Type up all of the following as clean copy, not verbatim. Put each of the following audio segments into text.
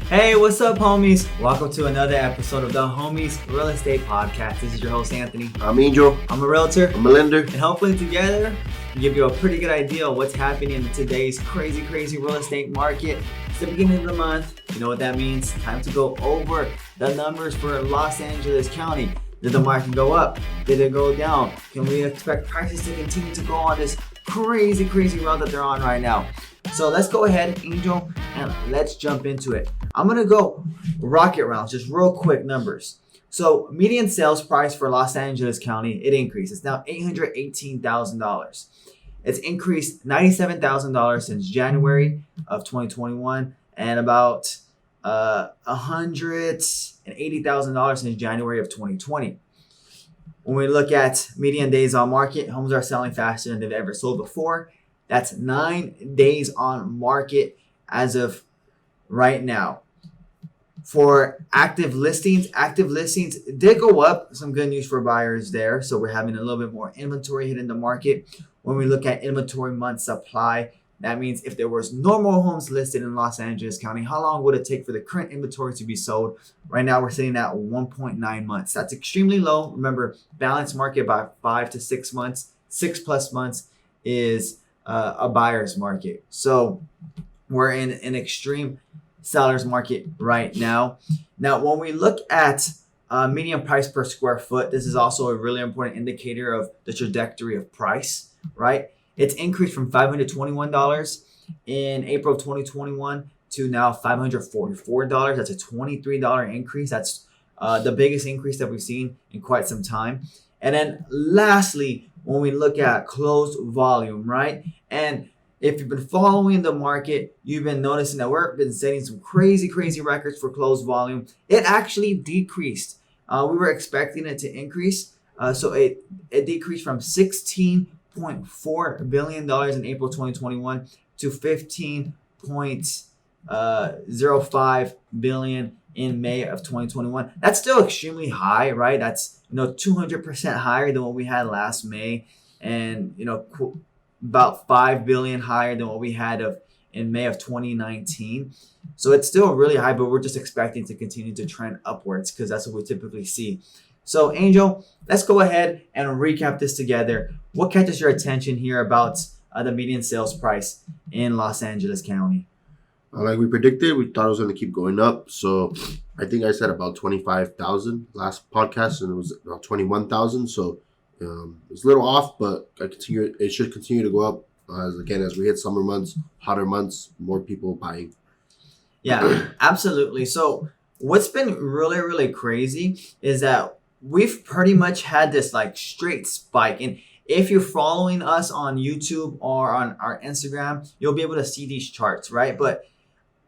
Hey, what's up, homies? Welcome to another episode of the Homeys Real Estate Podcast. This is your host, Anthony. I'm Angel. I'm a realtor. I'm a lender. And hopefully together, we give you a pretty good idea of what's happening in today's crazy real estate market. It's the beginning of the month. You know what that means? Time to go over the numbers for Los Angeles County. Did the market go up? Did it go down? Can we expect prices to continue to go on this crazy route that they're on right now? So let's go ahead, Angel, and let's jump into it. I'm going to go rocket rounds, just real quick numbers. So median sales price for Los Angeles County, it increased. It's now $818,000. It's increased $97,000 since January of 2021 and about $180,000 since January of 2020. When we look at median days on market, homes are selling faster than they've ever sold before. That's 9 days on market as of right now. For active listings did go up. Some good news for buyers there. So we're having a little bit more inventory hitting the market. When we look at inventory month supply, that means if there was normal homes listed in Los Angeles County, how long would it take for the current inventory to be sold? Right now, we're sitting at 1.9 months. That's extremely low. Remember, balanced market by 5 to 6 months. 6+ months is a buyer's market. So we're in an extreme seller's market right now. Now, when we look at median price per square foot, this is also a really important indicator of the trajectory of price, right? It's increased from $521 in April of 2021 to now $544. That's a $23 increase. That's the biggest increase that we've seen in quite some time. And then lastly, when we look at closed volume, right? And if you've been following the market, you've been noticing that we've been setting some crazy records for closed volume. It actually decreased. We were expecting it to increase. So it decreased from $16.4 billion in April 2021 to $15.05 billion in May of 2021. That's still extremely high, right? That's 200% higher than what we had last May, and about $5 billion higher than what we had in May of 2019. So it's still really high, but we're just expecting to continue to trend upwards because that's what we typically see. So Angel, let's go ahead and recap this together. What catches your attention here about the median sales price in Los Angeles County? Like we predicted, we thought it was going to keep going up. So I think I said about 25,000 last podcast, and it was about 21,000. So it's a little off, but it should continue to go up as we hit summer months, hotter months, more people buying. Yeah, absolutely. So what's been really crazy is that we've pretty much had this like straight spike. And if you're following us on YouTube or on our Instagram, you'll be able to see these charts, right? But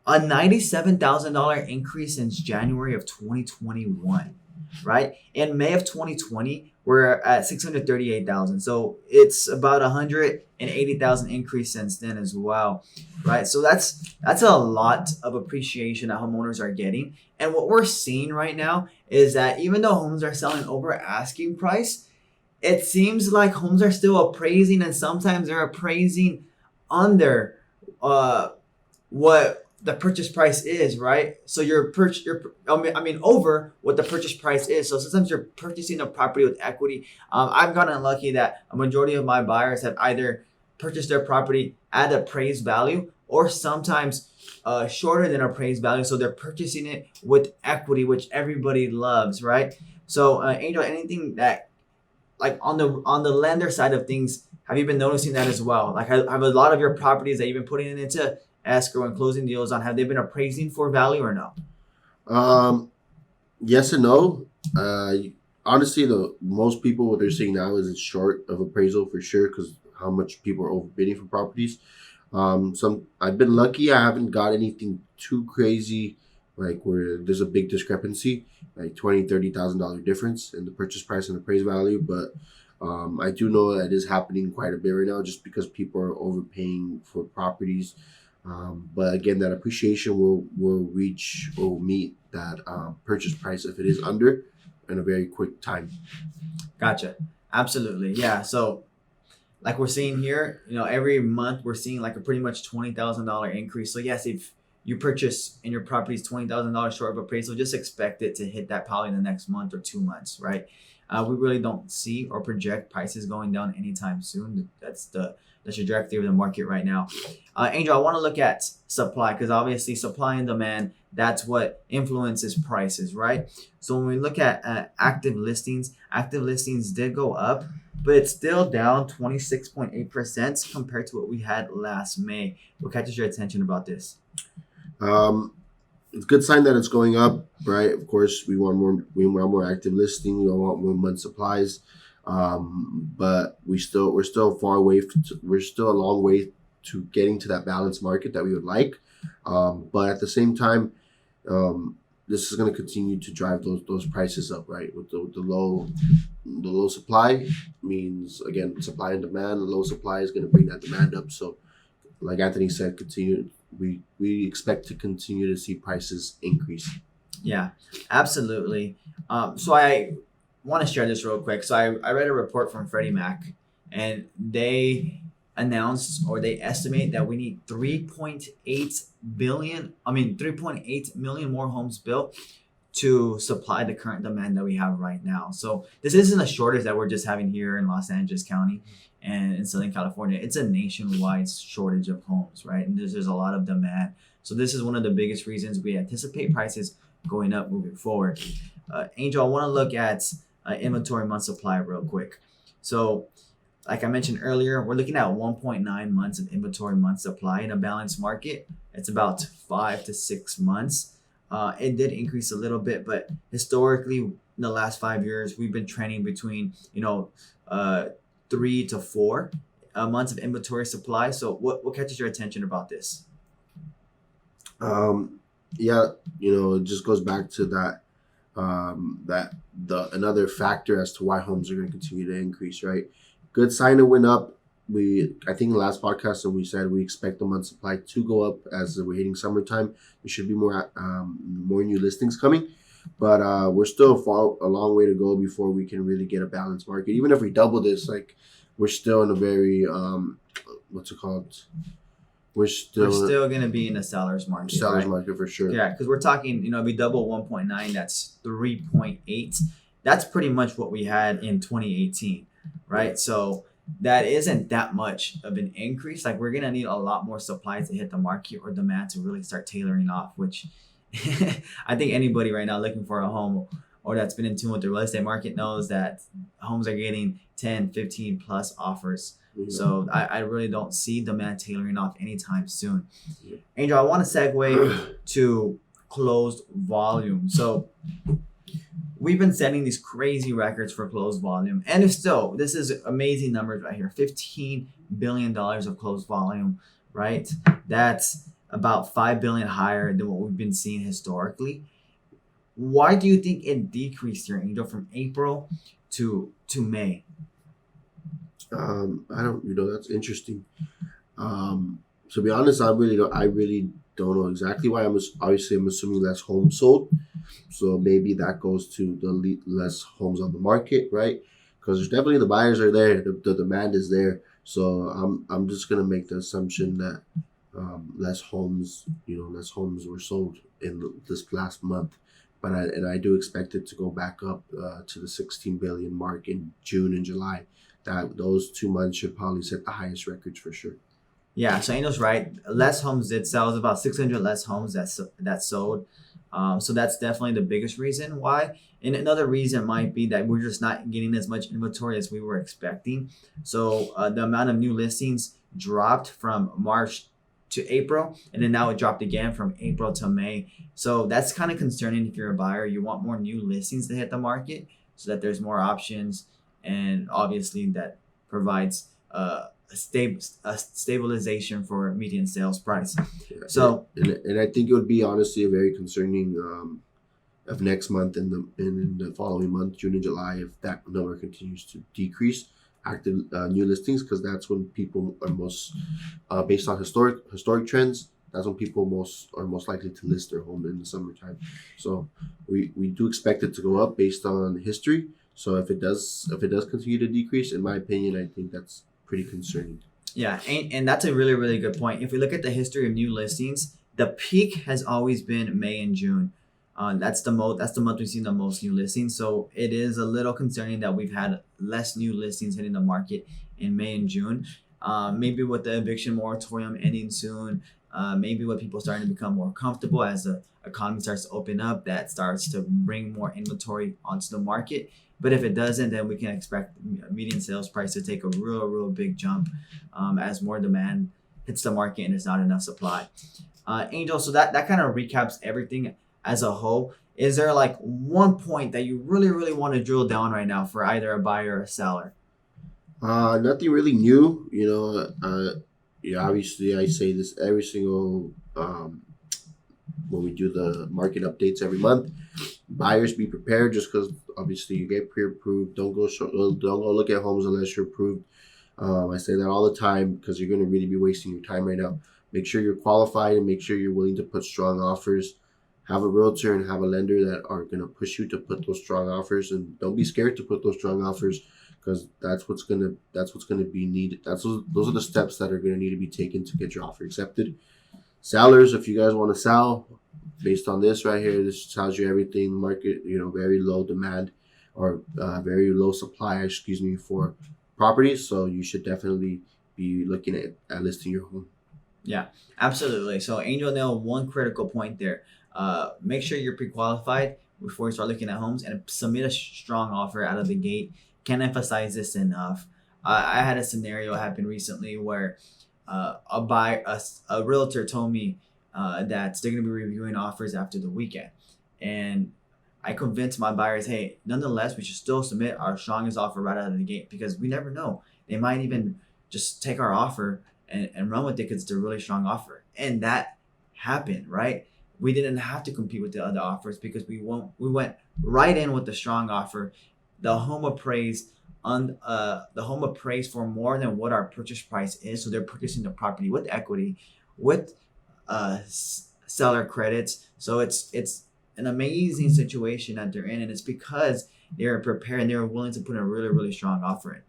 a $97,000 increase since January of 2021, right? In May of 2020, we're at 638,000. So it's about 180,000 increase since then as well, right? So that's a lot of appreciation that homeowners are getting. And what we're seeing right now is that even though homes are selling over asking price, it seems like homes are still appraising, and sometimes they're appraising under what the purchase price is, right? So over what the purchase price is. So sometimes you're purchasing a property with equity. I've gotten lucky that a majority of my buyers have either purchased their property at appraised value or sometimes shorter than appraised value. So they're purchasing it with equity, which everybody loves, right? So Angel, anything that like on the lender side of things, have you been noticing that as well? Like have a lot of your properties that you've been putting it into escrow and closing deals on, have they been appraising for value or no? Yes and no. Honestly, most people, what they're seeing now is it's short of appraisal for sure because how much people are overbidding for properties. I've been lucky. I haven't got anything too crazy, like where there's a big discrepancy, like $20,000-$30,000 difference in the purchase price and appraised value. But I do know that is happening quite a bit right now, just because people are overpaying for properties. But again, that appreciation will meet that purchase price if it is under in a very quick time. Gotcha. Absolutely. Yeah. So like we're seeing here, every month we're seeing like a pretty much $20,000 increase. So yes, if you purchase and your property is $20,000 short of appraisal, just expect it to hit that probably in the next month or 2 months, right? We really don't see or project prices going down anytime soon. That's the trajectory of the market right now. Angel, I want to look at supply because obviously supply and demand, that's what influences prices, right? So when we look at active listings did go up, but it's still down 26.8% compared to what we had last May. What catches your attention about this? It's a good sign that it's going up, right? Of course, we want more active listing. We want more month supplies, but we're still far away. We're still a long way to getting to that balanced market that we would like. But at the same time, this is going to continue to drive those prices up, right? With the low supply means, again, supply and demand. Low supply is going to bring that demand up. So, like Anthony said, we expect to continue to see prices increase. Yeah, absolutely. So I want to share this real quick. So I read a report from Freddie Mac, and they announced, or they estimate, that we need 3.8 million more homes built to supply the current demand that we have right now. So this isn't a shortage that we're just having here in Los Angeles County and in Southern California. It's a nationwide shortage of homes, right? And there's a lot of demand. So this is one of the biggest reasons we anticipate prices going up moving forward. Angel, I want to look at inventory month supply real quick. So like I mentioned earlier, we're looking at 1.9 months of inventory month supply in a balanced market. It's about 5 to 6 months. It did increase a little bit, but historically, in the last 5 years, we've been trending between 3 to 4 months of inventory supply. So what catches your attention about this? Yeah, it just goes back to that another factor as to why homes are going to continue to increase, right? Good sign it went up. I think in the last podcast, we said we expect the month supply to go up as we're hitting summertime. There should be more new listings coming, but we're still a long way to go before we can really get a balanced market. Even if we double this, like, we're still in a very what's it called? We're still going to be in a seller's market. Market for sure. Yeah, because we're talking, if we double 1.9, that's 3.8. That's pretty much what we had in 2018, right? So that isn't that much of an increase. Like, we're going to need a lot more supply to hit the market or demand to really start tailoring off, which I think anybody right now looking for a home or that's been in tune with the real estate market knows that homes are getting 10, 15 plus offers. Mm-hmm. So I really don't see demand tailoring off anytime soon. Yeah. Angel, I want to segue to closed volume. So we've been setting these crazy records for closed volume. And if so, this is amazing numbers right here. $15 billion of closed volume, right? That's about $5 billion higher than what we've been seeing historically. Why do you think it decreased here, Angel, from April to May? That's interesting. To be honest, I really don't know exactly why. I'm assuming less homes sold. So maybe that goes to the less homes on the market, right? Because there's definitely, the buyers are there, the demand is there. So I'm just gonna make the assumption that less homes were sold in this last month. But I do expect it to go back up to the 16 billion mark in June and July. That those 2 months should probably set the highest records for sure. Yeah, so Angel's right. Less homes did sell. It was about 600 less homes that sold. So that's definitely the biggest reason why. And another reason might be that we're just not getting as much inventory as we were expecting. So the amount of new listings dropped from March to April, and then now it dropped again from April to May. So that's kind of concerning if you're a buyer. You want more new listings to hit the market so that there's more options, and obviously that provides a stabilization for median sales price. Yeah, so and I think it would be honestly a very concerning of next month and in the following month, June and July, if that number continues to decrease active new listings, because that's when people are most based on historic trends. That's when people are most likely to list their home in the summertime. So we do expect it to go up based on history. So if it does continue to decrease, in my opinion, I think that's pretty concerning. Yeah, and that's a really, really good point. If we look at the history of new listings, The peak has always been May and June. That's the month we've seen the most new listings. So it is a little concerning that we've had less new listings hitting the market in May and June. Maybe with the eviction moratorium ending soon, maybe with people starting to become more comfortable as the economy starts to open up, that starts to bring more inventory onto the market. But if it doesn't, then we can expect median sales price to take a real big jump as more demand hits the market and there's not enough supply. Angel, so that kind of recaps everything as a whole. Is there like one point that you really want to drill down right now for either a buyer or a seller? Nothing really new. Yeah, obviously I say this every single when we do the market updates every month. Buyers, be prepared, just because obviously you get pre-approved. Don't go look at homes unless you're approved. I say that all the time because you're going to really be wasting your time right now. Make sure you're qualified and make sure you're willing to put strong offers. Have a realtor and have a lender that are going to push you to put those strong offers, and don't be scared to put those strong offers, because that's what's gonna be needed. Those are the steps that are going to need to be taken to get your offer accepted. Sellers, if you guys want to sell, based on this right here, this tells you everything. Market, very low demand or very low supply, for properties. So you should definitely be looking at listing your home. Yeah, absolutely. So Angel nailed one critical point there. Make sure you're pre-qualified before you start looking at homes and submit a strong offer out of the gate. Can't emphasize this enough. I had a scenario happen recently where a realtor told me that they're going to be reviewing offers after the weekend. And I convinced my buyers, hey, nonetheless, we should still submit our strongest offer right out of the gate, because we never know. They might even just take our offer and run with it because it's a really strong offer. And that happened, right? We didn't have to compete with the other offers because we went right in with the strong offer. The home appraised for more than what our purchase price is. So they're purchasing the property with equity, with seller credits. So it's an amazing situation that they're in, and it's because they're prepared and they're willing to put a really strong offer in.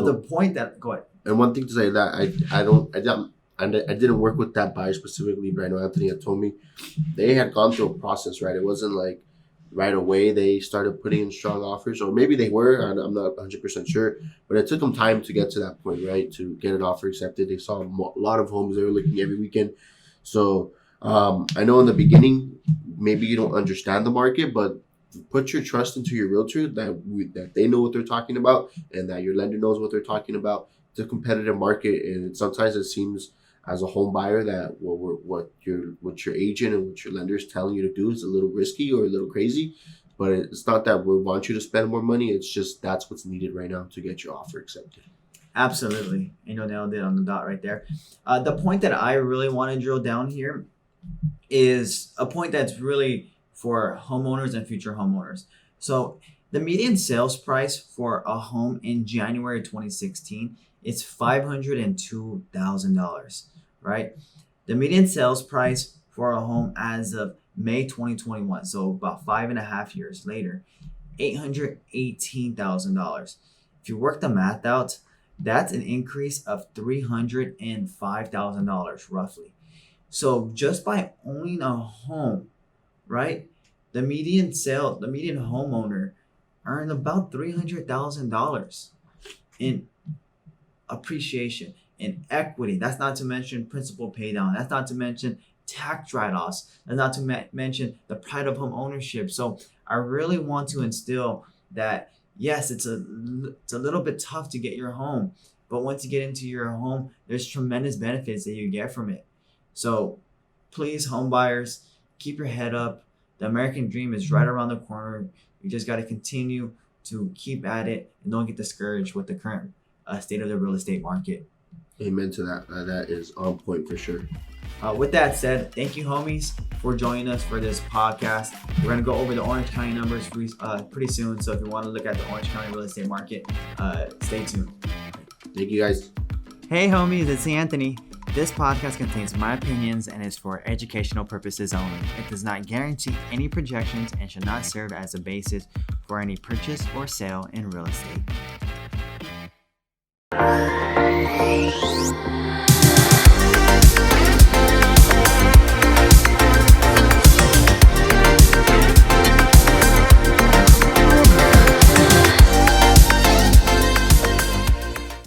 The point that go ahead. And one thing to say that I didn't work with that buyer specifically, but I know Anthony had told me they had gone through a process, right? It wasn't like right away they started putting in strong offers, or maybe they were, I'm not 100% sure, but it took them time to get to that point, right? To get an offer accepted. They saw a lot of homes they were looking every weekend. So I know in the beginning, maybe you don't understand the market, but put your trust into your realtor that they know what they're talking about and that your lender knows what they're talking about. It's a competitive market, and sometimes it seems as a home buyer that what your agent and what your lender is telling you to do is a little risky or a little crazy. But it's not that we want you to spend more money. It's just that's what's needed right now to get your offer accepted. Absolutely. Nailed it on the dot right there. The point that I really want to drill down here is a point that's really for homeowners and future homeowners. So the median sales price for a home in January 2016 is $502,000, right? The median sales price for a home as of May 2021, so about 5.5 years later, $818,000. If you work the math out, that's an increase of $305,000 roughly. So just by owning a home, right, the median homeowner earned about $300,000 in appreciation, in equity. That's not to mention principal pay down. That's not to mention tax write-offs. That's not to mention the pride of home ownership. So I really want to instill that, yes, it's a little bit tough to get your home, but once you get into your home, there's tremendous benefits that you get from it. So please, home buyers, keep your head up. The American dream is right around the corner. You just got to continue to keep at it and don't get discouraged with the current state of the real estate market. Amen to that. That is on point for sure. With that said, thank you, homies, for joining us for this podcast. We're going to go over the Orange County numbers pretty soon. So if you want to look at the Orange County real estate market, stay tuned. Thank you, guys. Hey, homies, it's Anthony. This podcast contains my opinions and is for educational purposes only. It does not guarantee any projections and should not serve as a basis for any purchase or sale in real estate.